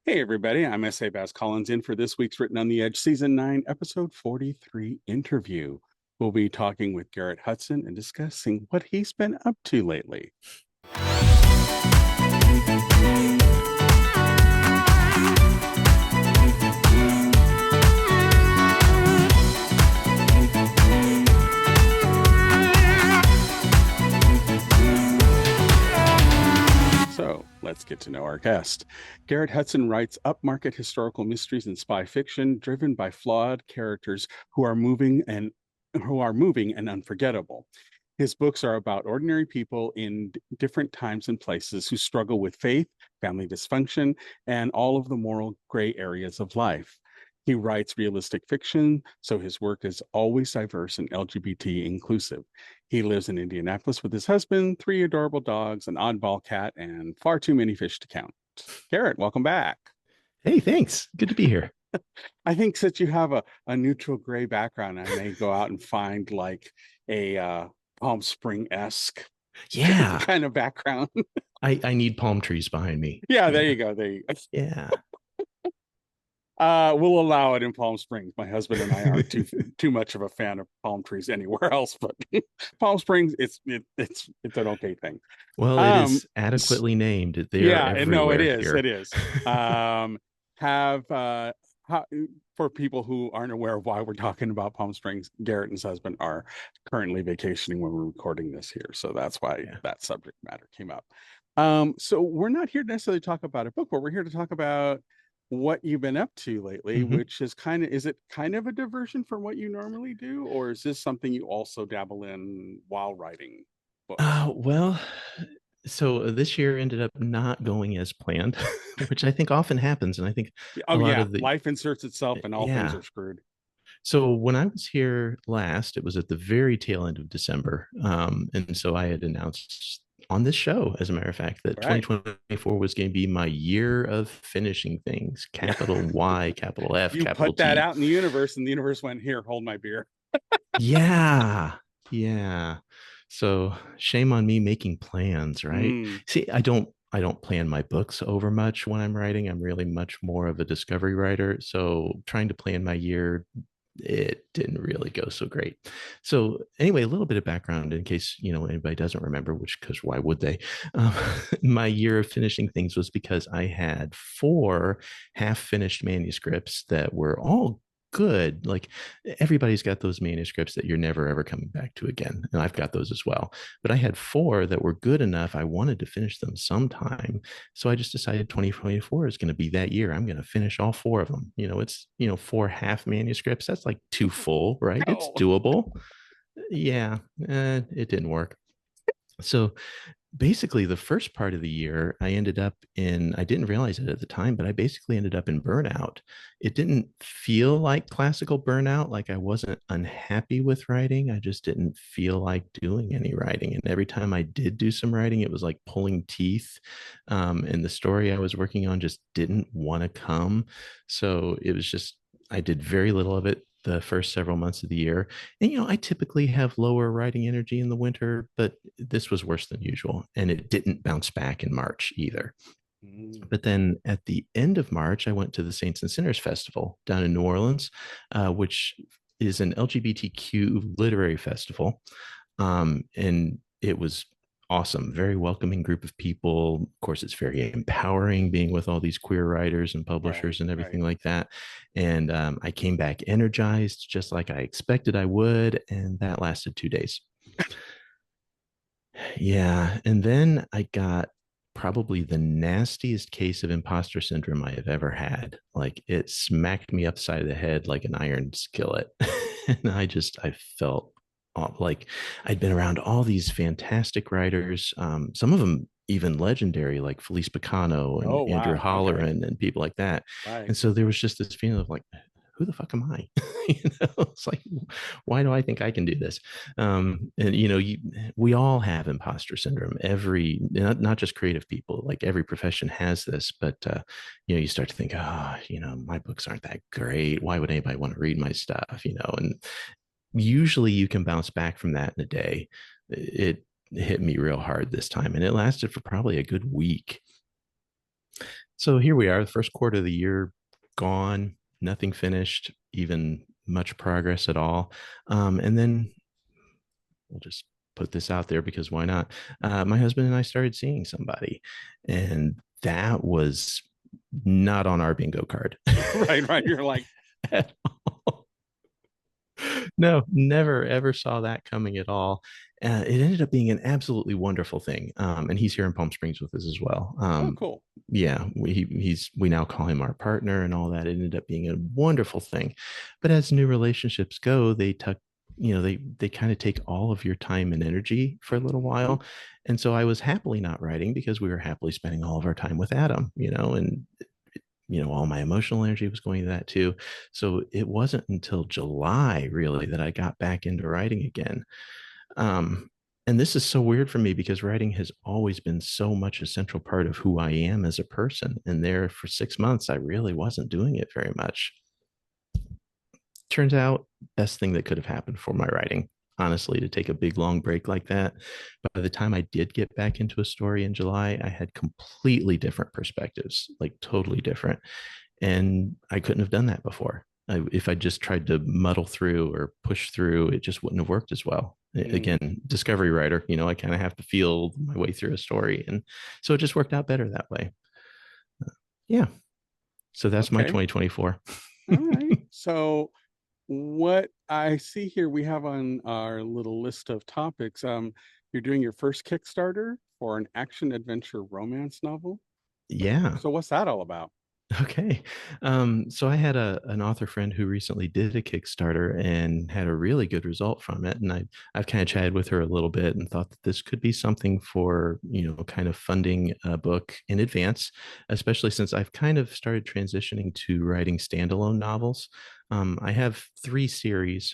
Hey, everybody, I'm S.A. Baz Collins in for this week's Written on the Edge Season 9, Episode 43 interview. We'll be talking with Garrett Hutson and discussing what he's been up to lately. So let's get to know our guest. Garrett Hutson writes upmarket historical mysteries and spy fiction driven by flawed characters who are moving and unforgettable. His books are about ordinary people in different times and places who struggle with faith, family dysfunction, and all of the moral gray areas of life. He writes realistic fiction, so his work is always diverse and LGBT inclusive. He lives in Indianapolis with his husband, three adorable dogs, an oddball cat, and far too many fish to count. Garrett, welcome back. Hey, thanks. Good to be here. I think since you have a neutral gray background, I may go out and find like a Palm Spring-esque Yeah, kind of background. I need palm trees behind me. Yeah, there you go. There you go. Yeah. We'll allow it in Palm Springs. My husband and I aren't too much of a fan of palm trees anywhere else, but Palm Springs, it's an okay thing. Well, it Um, is adequately named. They are yeah, no, it everywhere is. here. It is. Have how, for people who aren't aware of why we're talking about Palm Springs, Garrett and his husband are currently vacationing when we're recording this here, so that's why Yeah. that subject matter came up. So we're not here to necessarily talk about a book, but we're here to talk about what you've been up to lately, hmm which is it kind of a diversion from what you normally do, or is this something you also dabble in while writing books? Well, so this year ended up not going as planned, which I think often happens. And I think a Oh lot yeah, of the, life inserts itself and all things yeah. are screwed. So when I was here last, it was at the very tail end of December. And so I had announced on this show, as a matter of fact, that Right. 2024 was going to be my year of finishing things, Yeah. capital Y, capital F, You capital put that T. out in the universe and the universe went, here, hold my beer. Yeah. Yeah. So shame on me making plans, right? Mm. See, I don't plan my books over much when I'm writing. I'm really much more of a discovery writer. So trying to plan my year, it didn't really go so great. So anyway, a little bit of background in case anybody doesn't remember, which because why would they? Um, my year of finishing things was because I had four half-finished manuscripts that were all good. Like everybody's got those manuscripts that you're never ever coming back to again, and I've got those as well. But I had four that were good enough. I wanted to finish them sometime, so I just decided 2024 is going to be that year. I'm going to finish all four of them. It's four half manuscripts. That's like two full, right? It's Oh. doable. Yeah, it didn't work. So basically the first part of the year I didn't realize it at the time, but I basically ended up in burnout. It didn't feel like classical burnout, like I wasn't unhappy with writing. I just didn't feel like doing any writing, and every time I did do some writing it was like pulling teeth. And the story I was working on just didn't want to come. So it was just, I did very little of it the first several months of the year. And, I typically have lower writing energy in the winter, but this was worse than usual. And it didn't bounce back in March either. Mm. But then at the end of March, I went to the Saints and Sinners Festival down in New Orleans, which is an LGBTQ literary festival. And it was awesome, very welcoming group of people. Of course, it's very empowering being with all these queer writers and Right, publishers and right. everything like that. And I came back energized, just like I expected I would. And that lasted 2 days. Yeah. And then I got probably the nastiest case of imposter syndrome I have ever had. Like it smacked me upside the head like an iron skillet. And I felt like I'd been around all these fantastic writers, some of them even legendary, like Felice Picano and Oh Andrew wow. Okay. Holleran and people like that. Right. And so there was just this feeling of like, who the fuck am I? It's like, why do I think I can do this? And we all have imposter syndrome. Every, not just creative people, like every profession has this. But you start to think, my books aren't that great. Why would anybody want to read my stuff? And usually you can bounce back from that in a day. It hit me real hard this time, and it lasted for probably a good week. So here we are, the first quarter of the year gone, nothing finished, even much progress at all. And then we'll just put this out there because why not? My husband and I started seeing somebody, and that was not on our bingo card. Right, right. You're like, No, never ever saw that coming at all. It ended up being an absolutely wonderful thing. And he's here in Palm Springs with us as well. oh, cool. Yeah, we now call him our partner and all that. It ended up being a wonderful thing. But as new relationships go, they kind of take all of your time and energy for a little Mhm. while. And so I was happily not writing because we were happily spending all of our time with Adam, and all my emotional energy was going to that too. So it wasn't until July really that I got back into writing again. um, and this is so weird for me because writing has always been so much a central part of who I am as a person, and there for 6 months I really wasn't doing it very much. Turns out, best thing that could have happened for my writing, honestly, to take a big long break like that. But by the time I did get back into a story in July, I had completely different perspectives, like totally different. And I couldn't have done that before. If I just tried to muddle through or push through, it just wouldn't have worked as well. Mm, Again, discovery writer, I kind of have to feel my way through a story. And so it just worked out better that way. Yeah. So that's my okay. 2024. All right. So what I see here, we have on our little list of topics. You're doing your first Kickstarter for an action adventure romance novel. Yeah. So what's that all about? Okay. So I had an author friend who recently did a Kickstarter and had a really good result from it. And I've kind of chatted with her a little bit and thought that this could be something for, kind of funding a book in advance, especially since I've kind of started transitioning to writing standalone novels. I have 3 series.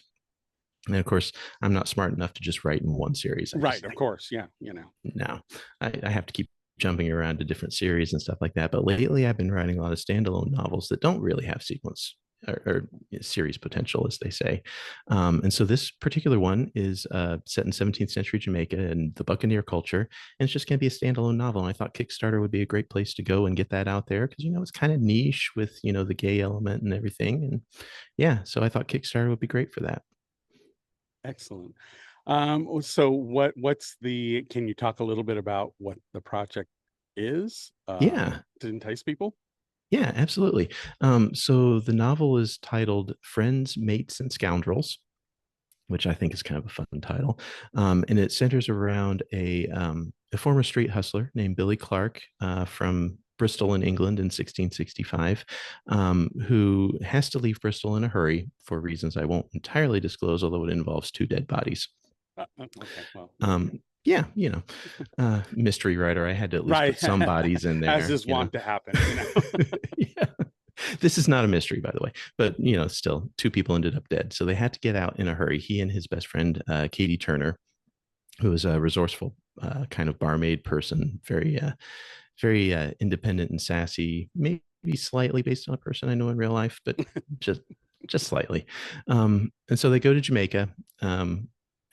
And of course, I'm not smart enough to just write in one series. Right, of course. Yeah, No, I have to keep jumping around to different series and stuff like that. But lately, I've been writing a lot of standalone novels that don't really have sequence or series potential, as they say. And so this particular one is set in 17th century Jamaica and the Buccaneer culture. And it's just going to be a standalone novel. And I thought Kickstarter would be a great place to go and get that out there because, it's kind of niche with, the gay element and everything. And yeah, so I thought Kickstarter would be great for that. excellent. So can you talk a little bit about what the project is, Yeah. to entice people? Yeah, absolutely. So the novel is titled Friends, Mates, and Scoundrels, which I think is kind of a fun title. And it centers around a former street hustler named Billy Clark from Bristol in England in 1665, who has to leave Bristol in a hurry for reasons I won't entirely disclose, although it involves 2 dead bodies. Okay, well, Yeah, mystery writer. I had to at least right, put some bodies in as there, is wont to happen, Yeah. This is not a mystery, by the way, but still 2 people ended up dead. So they had to get out in a hurry. He and his best friend, Katie Turner, who was a resourceful kind of barmaid person, very independent and sassy, maybe slightly based on a person I know in real life, but just just slightly. And so they go to Jamaica.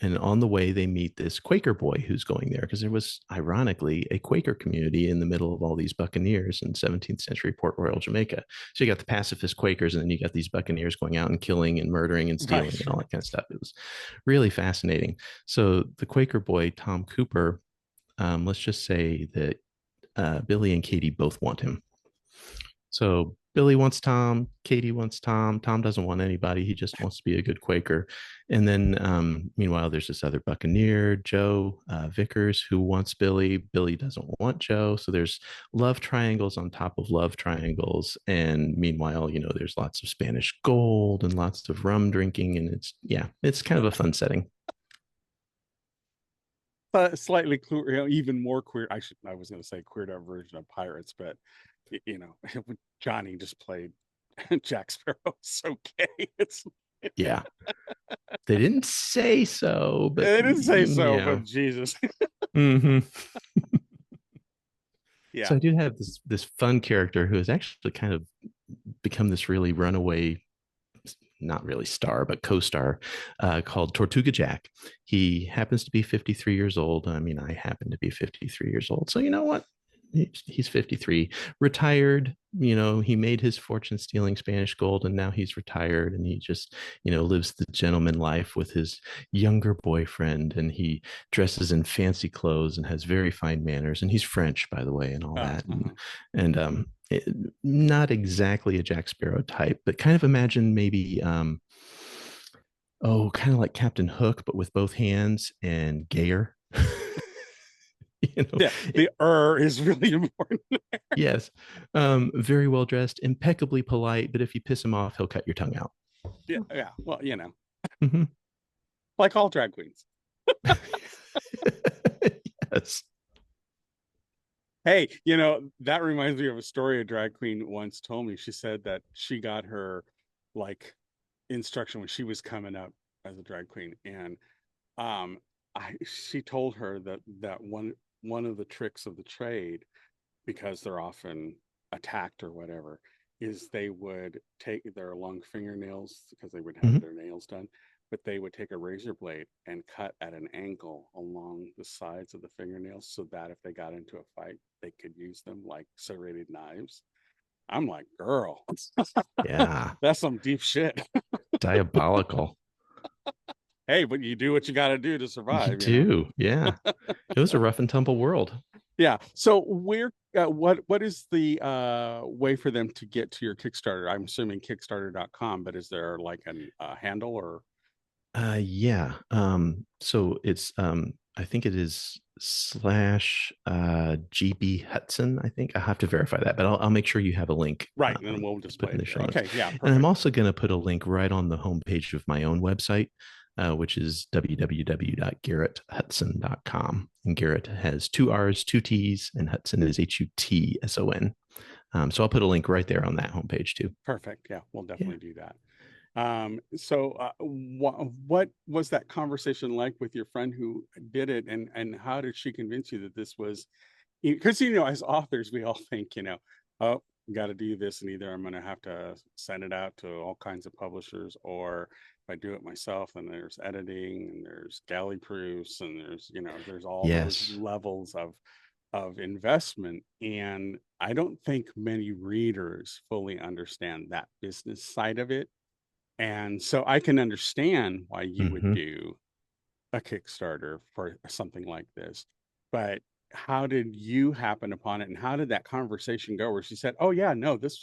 And on the way, they meet this Quaker boy who's going there because there was, ironically, a Quaker community in the middle of all these buccaneers in 17th century Port Royal, Jamaica. So you got the pacifist Quakers, and then you got these buccaneers going out and killing and murdering and stealing right. and all that kind of stuff. It was really fascinating. So the Quaker boy, Tom Cooper, let's just say that Billy and Katie both want him. So Billy wants Tom, Katie wants Tom. Tom doesn't want anybody. He just wants to be a good Quaker. And then, meanwhile, there's this other Buccaneer, Joe Vickers, who wants Billy. Billy doesn't want Joe. So there's love triangles on top of love triangles. And meanwhile, there's lots of Spanish gold and lots of rum drinking. And it's kind of a fun setting. Slightly queer, even more queer. I was going to say queered out version of Pirates, but Johnny just played Jack Sparrow. It's okay. It's Yeah. They didn't say so, but they didn't say so, yeah. but Jesus. Mm-hmm. Yeah. So I do have this fun character who has actually kind of become this really runaway, not really star, but co-star called Tortuga Jack. He happens to be 53 years old. I mean, I happen to be 53 years old. So you know what? he's 53, retired. He made his fortune stealing Spanish gold, and now he's retired, and he just, lives the gentleman life with his younger boyfriend, and he dresses in fancy clothes and has very fine manners, and he's French, by the way, and all Oh, that. uh-huh. Not exactly a Jack Sparrow type, but kind of imagine maybe kind of like Captain Hook, but with both hands and gayer. you know, Yeah, it, the is really important. yes, very well dressed, impeccably polite, but if you piss him off, he'll cut your tongue out. Yeah, yeah. Well, Mhm. like all drag queens. Yes. Hey, that reminds me of a story a drag queen once told me. She said that she got her like instruction when she was coming up as a drag queen, and um, she told her that one of the tricks of the trade, because they're often attacked or whatever, is they would take their long fingernails because they would have Mhm. their nails done, but they would take a razor blade and cut at an angle along the sides of the fingernails so that if they got into a fight, they could use them like serrated knives. I'm like, girl, Yeah. that's some deep shit. Diabolical. Hey, but you do what you got to do to You survive. do. Yeah. It was a rough and tumble world. Yeah. So what is the way for them to get to your Kickstarter? I'm assuming kickstarter.com, but is there like a handle or Yeah. So it's I think it is slash GB Hutson. I think I have to verify that, but I'll make sure you have a link right? And then we'll to put display in it the there. show notes. Okay, yeah, And I'm perfect. also going to put a link right on the homepage of my own website, which is www.garretthutson.com. And Garrett has two R's, two T's, and Hutson is Hutson. So I'll put a link right there on that homepage too. Perfect. Yeah, we'll Yeah. definitely do that. So what was that conversation like with your friend who did it, and how did she convince you that this was, because as authors we all think, oh, got to do this, and either I'm going to have to send it out to all kinds of publishers, or if I do it myself, and there's editing and there's galley proofs and there's all those Yes. levels of investment, and I don't think many readers fully understand that business side of it. And so I can understand why you would Mm-hmm. do a Kickstarter for something like this. But how did you happen upon it, and how did that conversation go where she said, "Oh yeah, no, this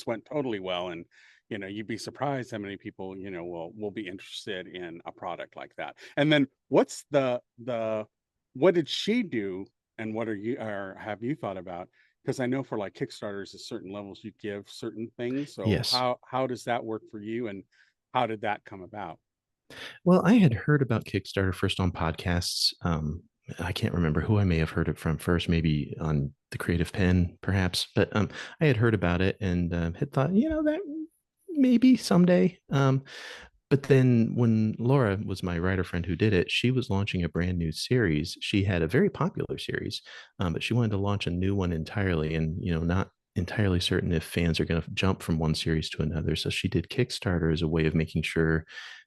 went totally well, and you'd be surprised how many people, will be interested in a product like that." And then what's the what did she do, and what are you, or have you thought about? Because I know for like Kickstarters at certain levels you give certain things. So Yes. how does that work for you, and how did that come about? Well, I had heard about Kickstarter first on podcasts. I can't remember who I may have heard it from first, maybe on the Creative Pen, perhaps. But I had heard about it and had thought, that maybe someday. But then when Laura was my writer friend who did it, she was launching a brand new series. She had a very popular series, but she wanted to launch a new one entirely, and not entirely certain if fans are going to jump from one series to another. So she did Kickstarter as a way of making sure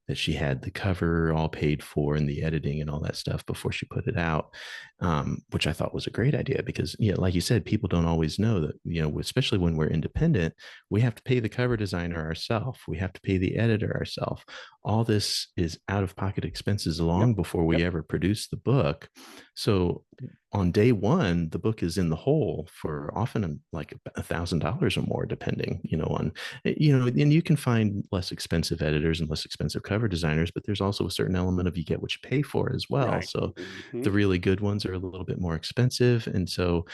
that she had the cover all paid for and the editing and all that stuff before she put it out, which I thought was a great idea because, like you said, people don't always know that, especially when we're independent, we have to pay the cover designer ourselves. We have to pay the editor ourselves. All this is out of pocket expenses Yep. long before we Yep. ever produce the book. So on day one, the book is in the hole for often like $1,000 or more, depending, on, and you can find less expensive editors and less expensive cover designers, but there's also a certain element of you get what you pay for as well. Right. So Mm-hmm. the really good ones are a little bit more expensive. And so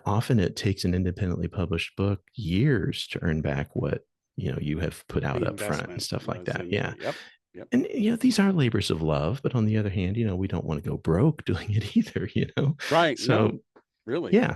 often it takes an independently published book years to earn back what, you have put The out up front and investment stuff like was that. in Yeah. there. Yep. Yep. And these are labors of love, but on the other hand, we don't want to go broke doing it either. Right. So No, really. yeah.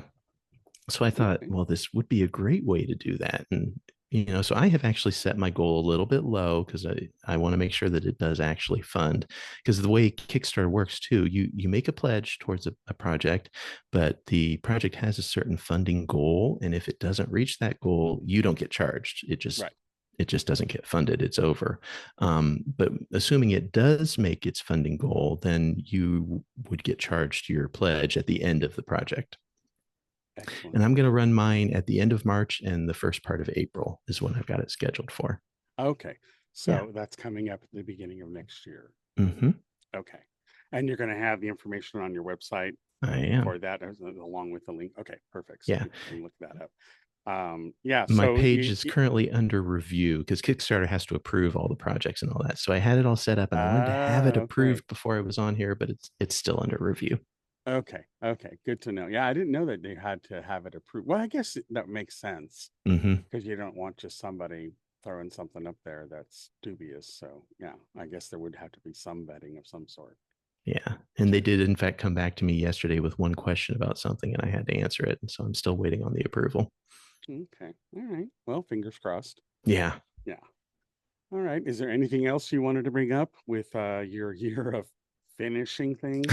So I thought, Okay. well, this would be a great way to do that. And so I have actually set my goal a little bit low because I want to make sure that it does actually fund. Because the way Kickstarter works too, you make a pledge towards a project, but the project has a certain funding goal. And if it doesn't reach that goal, you don't get charged. Right. It just doesn't get funded. It's over. But assuming it does make its funding goal, then you would get charged your pledge at the end of the project. Excellent. And I'm going to run mine at the end of March, and the first part of April is when I've got it scheduled for. Okay. Yeah. So that's coming up at the beginning of next year. Mm-hmm. Okay. And you're going to have the information on your website I am. for that along with the link. Okay, perfect. So Yeah. people can look that up. Yeah. My So page is currently under review because Kickstarter has to approve all the projects and all that. So I had it all set up and I wanted to have it okay. approved before I was on here, but it's still under review. Okay. Okay. Good to know. Yeah, I didn't know that they had to have it approved. Well, I guess that makes sense Mm-hmm. because you don't want just somebody throwing something up there that's dubious. So yeah, I guess there would have to be some vetting of some sort. Yeah. And they did, in fact, come back to me yesterday with one question about something and I had to answer it. And so I'm still waiting on the approval. Okay. All right. Well, fingers crossed. Yeah. Yeah. All right. Is there anything else you wanted to bring up with your year of finishing things?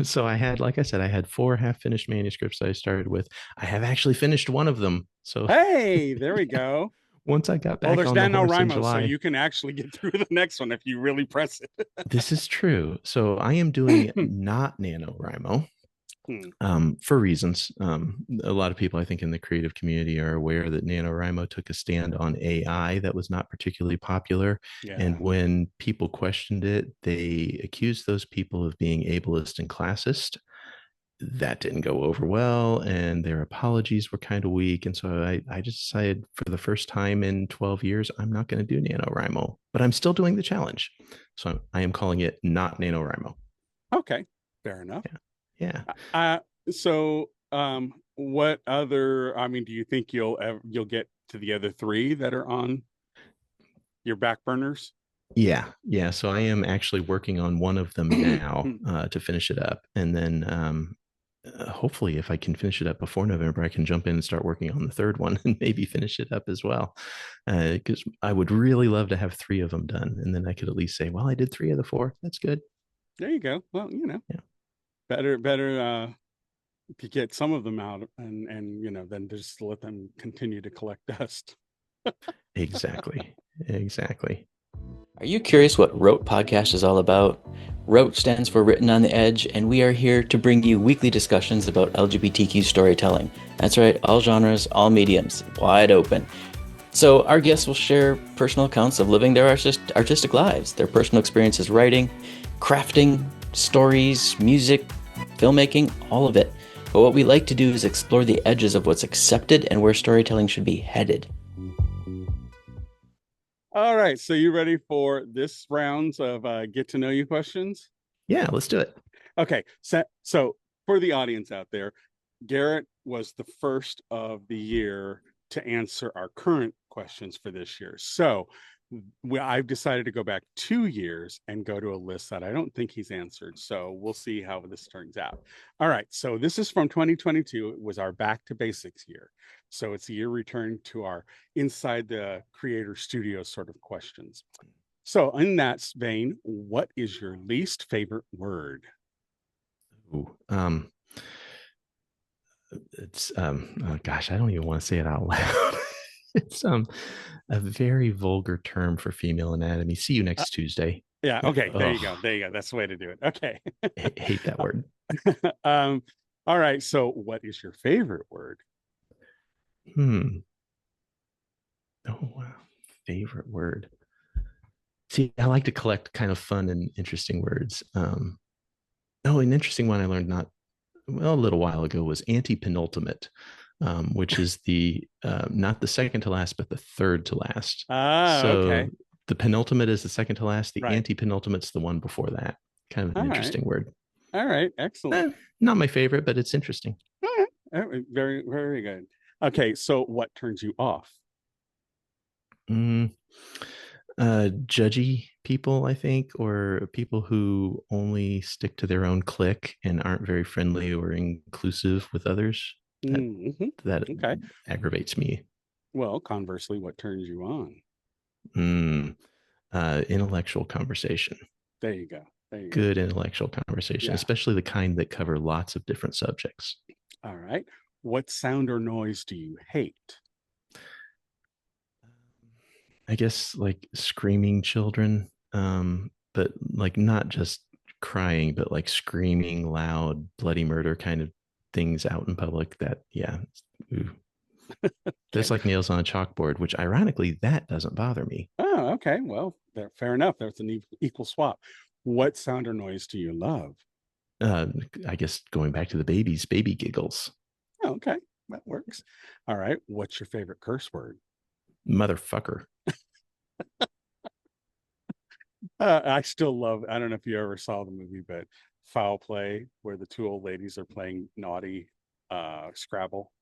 So I had, like I said, I had 4 half-finished manuscripts that I started with. I have actually finished one of them. So Hey, there we go. once I got Well, back there's on the horse in NaNoWriMo, so July, you can actually get through the next one if you really press it. this is true. So I am doing not NaNoWriMo. Hmm. For reasons. A lot of people, I think, in the creative community are aware that NaNoWriMo took a stand on AI that was not particularly popular. Yeah. And when people questioned it, they accused those people of being ableist and classist. That didn't go over well, and their apologies were kind of weak. And so I just decided for the first time in 12 years, I'm not going to do NaNoWriMo, but I'm still doing the challenge. So I am calling it not NaNoWriMo. Okay. Fair enough. Yeah. So what other, I mean, do you think you'll get to the other 3 that are on your back burners? Yeah. So I am actually working on one of them now to finish it up. And then hopefully, if I can finish it up before November, I can jump in and start working on the third one and maybe finish it up as well. Because I would really love to have 3 of them done. And then I could at least say, well, I did 3 of the 4. That's good. There you go. Well, Yeah, better to get some of them out and then just let them continue to collect dust. exactly. Exactly. Are you curious what Wrote Podcast is all about? Wrote stands for Written on the Edge, and we are here to bring you weekly discussions about LGBTQ storytelling. That's right, all genres, all mediums, wide open. So our guests will share personal accounts of living their artistic lives, their personal experiences writing, crafting, stories, music, filmmaking, all of it. But what we like to do is explore the edges of what's accepted and where storytelling should be headed. All right. So you ready for this rounds of get to know you questions? Yeah, let's do it. Okay. So for the audience out there, Garrett was the first of the year to answer our current questions for this year. So I've decided to go back 2 years and go to a list that I don't think he's answered. So we'll see how this turns out. All right. So this is from 2022. It was our back to basics year. So it's a year return to our inside the creator studio sort of questions. So in that vein, what is your least favorite word? Ooh, it's oh gosh, I don't even want to say it out loud. It's a very vulgar term for female anatomy. See you next Tuesday. Yeah. Okay. There you go. Oh, There you go. That's the way to do it. Okay. hate that word. All right. So what is your favorite word? Oh wow. Favorite word. See, I like to collect kind of fun and interesting words. An interesting one I learned a little while ago was anti-penultimate, which is the not the second to last, but the third to last. So Okay. the penultimate is the second to last. The Right. anti-penultimate's the one before that. Kind of an interesting word. All right. Excellent. Not my favorite, but it's interesting. Very, very good. Okay. So what turns you off? Judgy people, I think, or people who only stick to their own clique and aren't very friendly or inclusive with others. That Okay. aggravates me. Well, conversely, what turns you on? Intellectual conversation. There you go. Good intellectual conversation, especially the kind that cover lots of different subjects. All right. What sound or noise do you hate? I guess like screaming children, but like not just crying, but like screaming loud, bloody murder kind of things out in public that, yeah. Ooh. Okay. That's like nails on a chalkboard, which ironically, that doesn't bother me. Oh, okay. Well, fair enough. There's an equal swap. What sound or noise do you love? Uh, I guess going back to the baby giggles. Oh, okay. That works. All right. What's your favorite curse word? Motherfucker. I still love, I don't know if you ever saw the movie, but Foul Play, where the two old ladies are playing naughty Scrabble.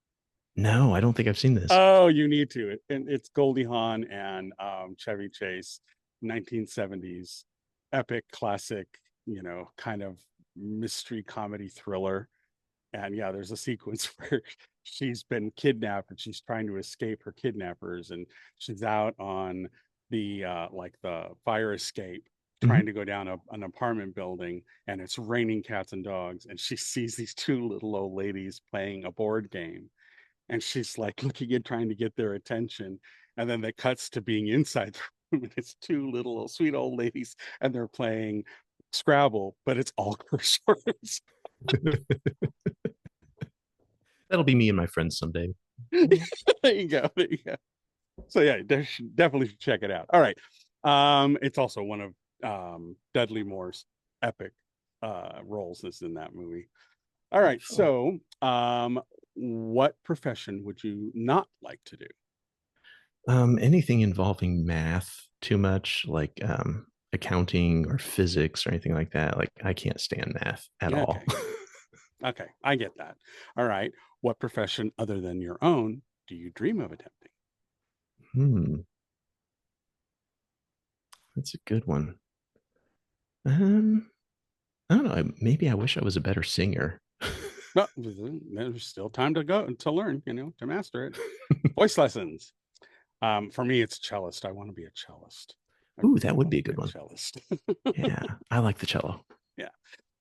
No, I don't think I've seen this. Oh, you need to. And it's Goldie Hawn and Chevy Chase, 1970s epic classic, kind of mystery comedy thriller. And yeah, there's a sequence where she's been kidnapped and she's trying to escape her kidnappers, and she's out on the the fire escape trying to go down an apartment building, and it's raining cats and dogs, and she sees these two little old ladies playing a board game, and she's like looking and trying to get their attention, and then it cuts to being inside the room, and it's two little sweet old ladies, and they're playing Scrabble, but it's all curse words. That'll be me and my friends someday. There you go. There you go. So yeah, definitely should check it out. All right. It's also one of Dudley Moore's epic roles is in that movie. All right. So what profession would you not like to do? Anything involving math too much, like accounting or physics or anything like that. Like I can't stand math at all. Okay, I get that. All right. What profession other than your own do you dream of attempting? That's a good one. I don't know. Maybe I wish I was a better singer. Well, there's still time to go to learn, to master it. Voice lessons. For me, it's cellist. I want to be a cellist. Ooh, that would be a good one. Cellist. Yeah, I like the cello. Yeah.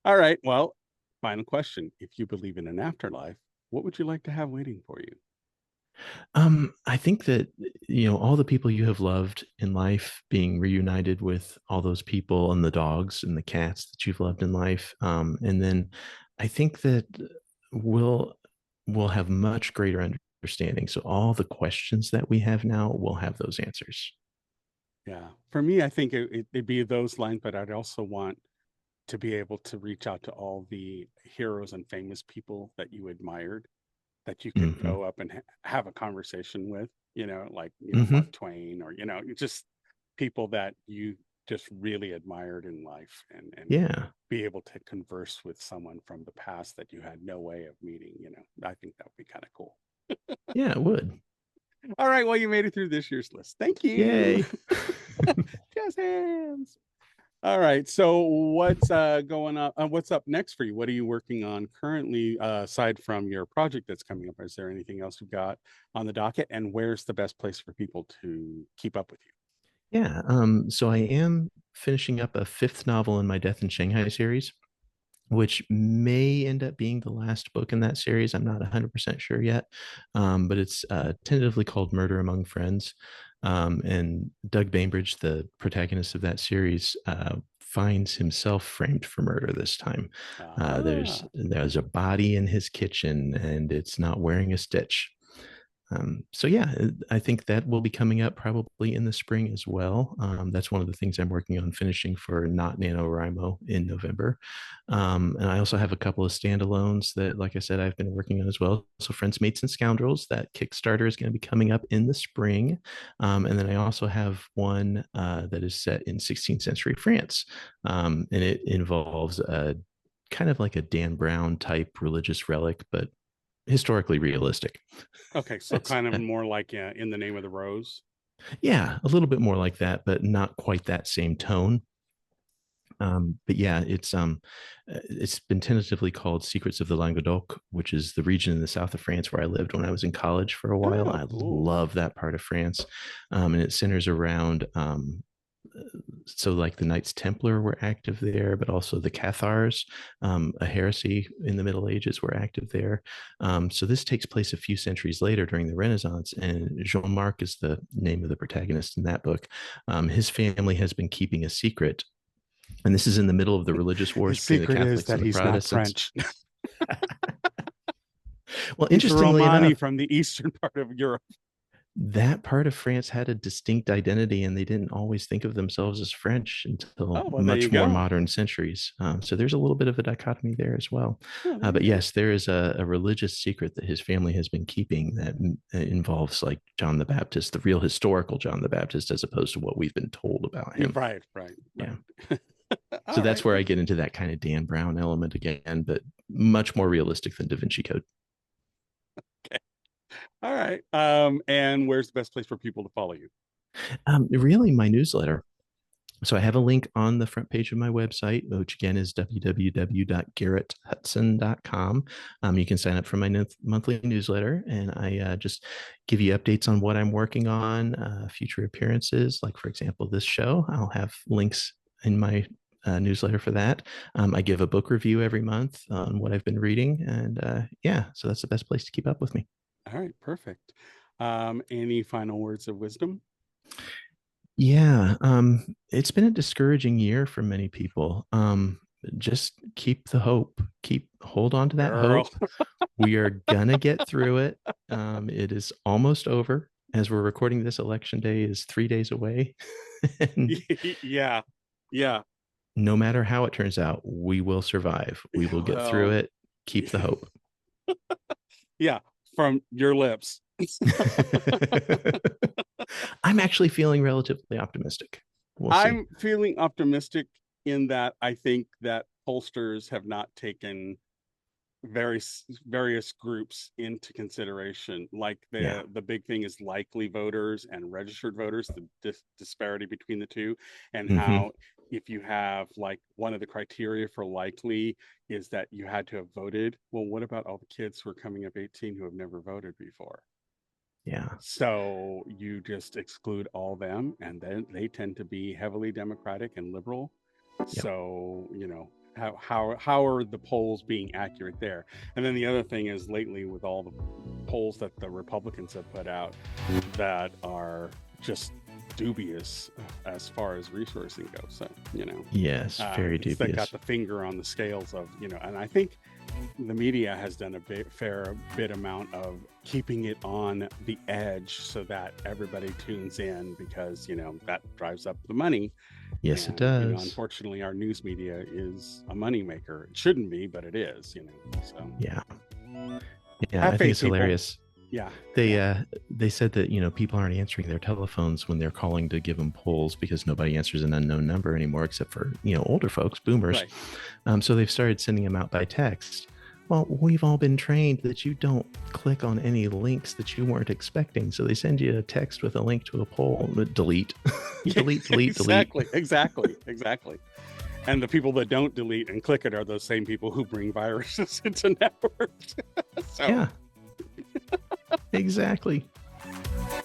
All right. Well, final question. If you believe in an afterlife, what would you like to have waiting for you? I think that, all the people you have loved in life being reunited with all those people and the dogs and the cats that you've loved in life. And then I think that we'll have much greater understanding. So all the questions that we have now, we'll have those answers. Yeah. For me, I think it'd be those lines, but I'd also want to be able to reach out to all the heroes and famous people that you admired, that you could go up and have a conversation with, like Mark Twain, or just people that you just really admired in life, and be able to converse with someone from the past that you had no way of meeting. I think that would be kind of cool. Yeah, it would. All right, well, you made it through this year's list. Thank you. Yay. Jazz hands. All right. So what's going on? What's up next for you? What are you working on currently, aside from your project that's coming up? Is there anything else you've got on the docket? And where's the best place for people to keep up with you? Yeah. So I am finishing up a 5th novel in my Death in Shanghai series, which may end up being the last book in that series. I'm not 100% sure yet, but it's tentatively called Murder Among Friends. And Doug Bainbridge, the protagonist of that series, finds himself framed for murder this time. There's a body in his kitchen, and it's not wearing a stitch. So yeah, I think that will be coming up probably in the spring as well. That's one of the things I'm working on finishing for Not NaNoWriMo in November. And I also have a couple of standalones that, like I said, I've been working on as well. So Friends, Mates, and Scoundrels, that Kickstarter is going to be coming up in the spring. And then I also have one that is set in 16th century France. And it involves a kind of like a Dan Brown type religious relic, but historically realistic. Okay, so kind of more like In the Name of the Rose. Yeah, a little bit more like that, but not quite that same tone. But yeah, it's been tentatively called Secrets of the Languedoc, which is the region in the south of France where I lived when I was in college for a while. I love that part of France, and it centers around so like the Knights Templar were active there, but also the Cathars, a heresy in the Middle Ages, were active there. So this takes place a few centuries later during the Renaissance, and Jean-Marc is the name of the protagonist in that book. His family has been keeping a secret, and this is in the middle of the religious wars between the Catholics and the Protestants. Not French. Well, He's a interestingly Romani enough, from the eastern part of Europe. that part of France had a distinct identity, and they didn't always think of themselves as French until Oh, well, there you much more go. modern centuries. So there's a little bit of a dichotomy there as well. Oh, there But you go. yes, there is a religious secret that his family has been keeping that involves like John the Baptist, the real historical John the Baptist, as opposed to what we've been told about him. Right. Yeah. All So that's right. where I get into that kind of Dan Brown element again, but much more realistic than Da Vinci Code. All right. And where's the best place for people to follow you? Really, my newsletter. So I have a link on the front page of my website, which again is www.garretthutson.com. You can sign up for my monthly newsletter, and I just give you updates on what I'm working on, future appearances. Like, for example, this show, I'll have links in my newsletter for that. I give a book review every month on what I've been reading. And yeah, so that's the best place to keep up with me. All right. Perfect. Any final words of wisdom? Yeah, it's been a discouraging year for many people. Just keep the hope. Hold on to that Girl. hope. We are gonna get through it. It is almost over. As we're recording this, election day is 3 days away. And Yeah. no matter how it turns out, we will survive. We will get through it. Keep the hope. Yeah, from your lips. I'm actually feeling relatively optimistic. I'm feeling optimistic in that I think that pollsters have not taken various groups into consideration. Like the big thing is likely voters and registered voters, the disparity between the two, and how if you have like one of the criteria for likely is that you had to have voted. Well, what about all the kids who are coming up 18 who have never voted before? Yeah. So you just exclude all them, and then they tend to be heavily Democratic and liberal. Yep. So, how are the polls being accurate there? And then the other thing is lately with all the polls that the Republicans have put out that are just dubious as far as resourcing goes. So, yes, very dubious. They got the finger on the scales of, and I think the media has done a fair bit amount of keeping it on the edge so that everybody tunes in because, that drives up the money. Yes, it does. Unfortunately, our news media is a moneymaker. It shouldn't be, but it is, so. Yeah, I think it's hilarious. Yeah. They said that, people aren't answering their telephones when they're calling to give them polls because nobody answers an unknown number anymore except for, older folks, boomers. Right. So they've started sending them out by text. Well, we've all been trained that you don't click on any links that you weren't expecting. So they send you a text with a link to a poll, delete, delete. Exactly. And the people that don't delete and click it are those same people who bring viruses into networks. Yeah. Exactly.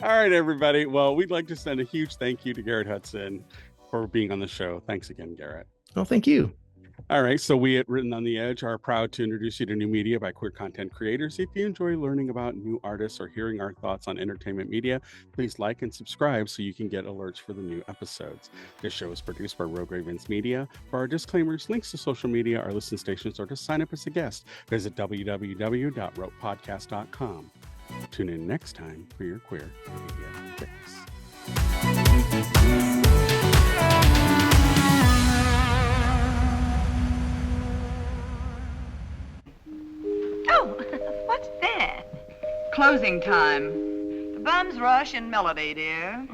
All right, everybody. Well, we'd like to send a huge thank you to Garrett Hutson for being on the show. Thanks again, Garrett. Well, thank you. All right. So we at Written on the Edge are proud to introduce you to new media by queer content creators. If you enjoy learning about new artists or hearing our thoughts on entertainment media, please like and subscribe so you can get alerts for the new episodes. This show is produced by Rogue Ravens Media. For our disclaimers, links to social media, our listen stations, or to sign up as a guest, visit www.ropepodcast.com. Tune in next time for your queer media fix. Oh, what's that? Closing time. The bums rush in melody, dear.